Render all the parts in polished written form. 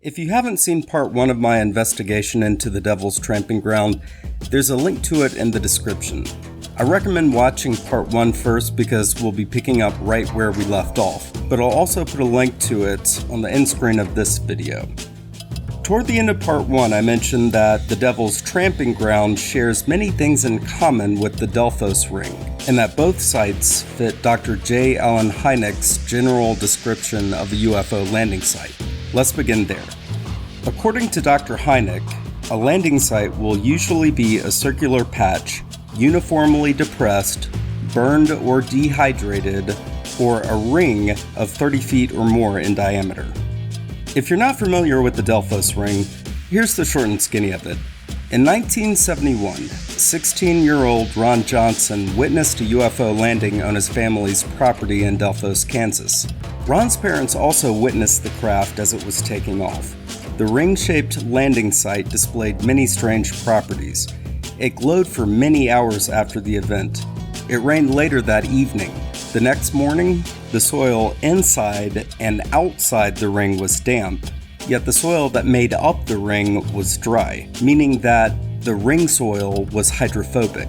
If you haven't seen part 1 of my investigation into the Devil's Tramping Ground, there's a link to it in the description. I recommend watching part 1 first because we'll be picking up right where we left off, but I'll also put a link to it on the end screen of this video. Toward the end of part 1, I mentioned that the Devil's Tramping Ground shares many things in common with the Delphos ring, and that both sites fit Dr. J. Allen Hynek's general description of a UFO landing site. Let's begin there. According to Dr. Hynek, a landing site will usually be a circular patch, uniformly depressed, burned or dehydrated, or a ring of 30 feet or more in diameter. If you're not familiar with the Delphos ring, here's the short and skinny of it. In 1971, 16-year-old Ron Johnson witnessed a UFO landing on his family's property in Delphos, Kansas. Ron's parents also witnessed the craft as it was taking off. The ring-shaped landing site displayed many strange properties. It glowed for many hours after the event. It rained later that evening. The next morning, the soil inside and outside the ring was damp, yet the soil that made up the ring was dry, meaning that the ring soil was hydrophobic.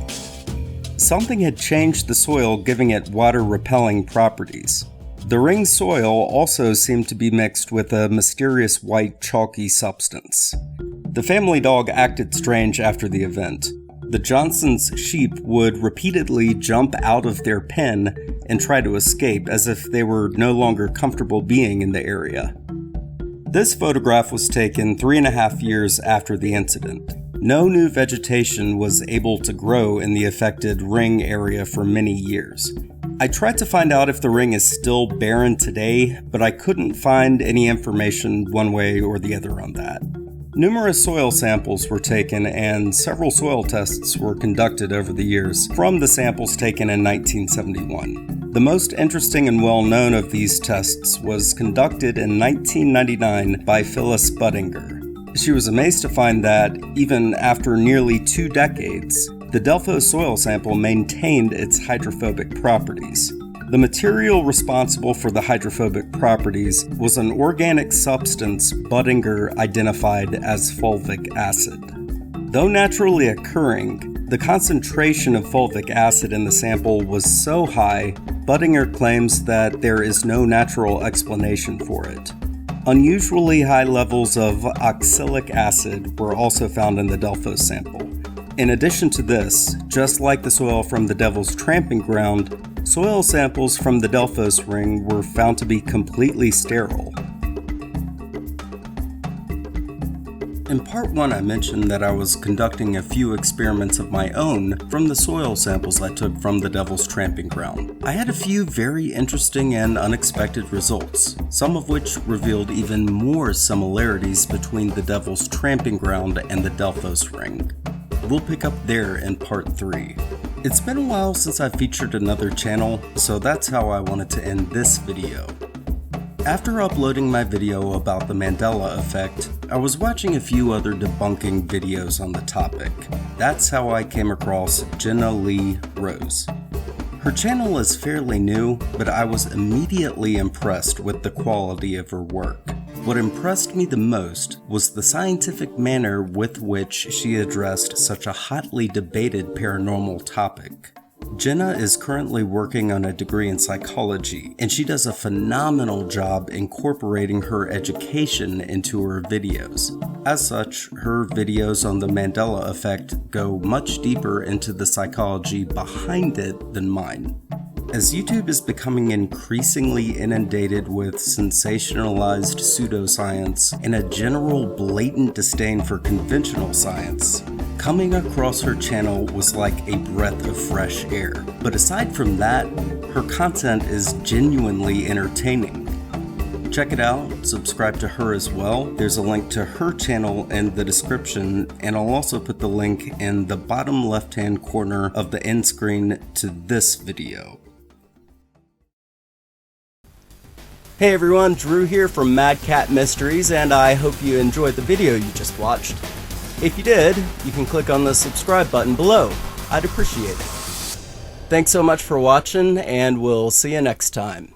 Something had changed the soil, giving it water-repelling properties. The ring soil also seemed to be mixed with a mysterious white chalky substance. The family dog acted strange after the event. The Johnsons' sheep would repeatedly jump out of their pen and try to escape as if they were no longer comfortable being in the area. This photograph was taken 3.5 years after the incident. No new vegetation was able to grow in the affected ring area for many years. I tried to find out if the ring is still barren today, but I couldn't find any information one way or the other on that. Numerous soil samples were taken and several soil tests were conducted over the years from the samples taken in 1971. The most interesting and well-known of these tests was conducted in 1999 by Phyllis Budinger. She was amazed to find that, even after nearly 2 decades, the Delphos soil sample maintained its hydrophobic properties. The material responsible for the hydrophobic properties was an organic substance Budinger identified as fulvic acid. Though naturally occurring, the concentration of fulvic acid in the sample was so high, Budinger claims that there is no natural explanation for it. Unusually high levels of oxalic acid were also found in the Delphos sample. In addition to this, just like the soil from the Devil's Tramping Ground, soil samples from the Delphos ring were found to be completely sterile. In part 1, I mentioned that I was conducting a few experiments of my own from the soil samples I took from the Devil's Tramping Ground. I had a few very interesting and unexpected results, some of which revealed even more similarities between the Devil's Tramping Ground and the Delphos ring. We'll pick up there in part 3. It's been a while since I featured another channel, so that's how I wanted to end this video. After uploading my video about the Mandela effect, I was watching a few other debunking videos on the topic. That's how I came across JENNA-LEE Rose. Her channel is fairly new, but I was immediately impressed with the quality of her work. What impressed me the most was the scientific manner with which she addressed such a hotly debated paranormal topic. Jenna is currently working on a degree in psychology, and she does a phenomenal job incorporating her education into her videos. As such, her videos on the Mandela effect go much deeper into the psychology behind it than mine. As YouTube is becoming increasingly inundated with sensationalized pseudoscience and a general blatant disdain for conventional science, coming across her channel was like a breath of fresh air. But aside from that, her content is genuinely entertaining. Check it out, subscribe to her as well. There's a link to her channel in the description, and I'll also put the link in the bottom left-hand corner of the end screen to this video. Hey everyone, Drew here from Mad Cat Mysteries, and I hope you enjoyed the video you just watched. If you did, you can click on the subscribe button below. I'd appreciate it. Thanks so much for watching, and we'll see you next time.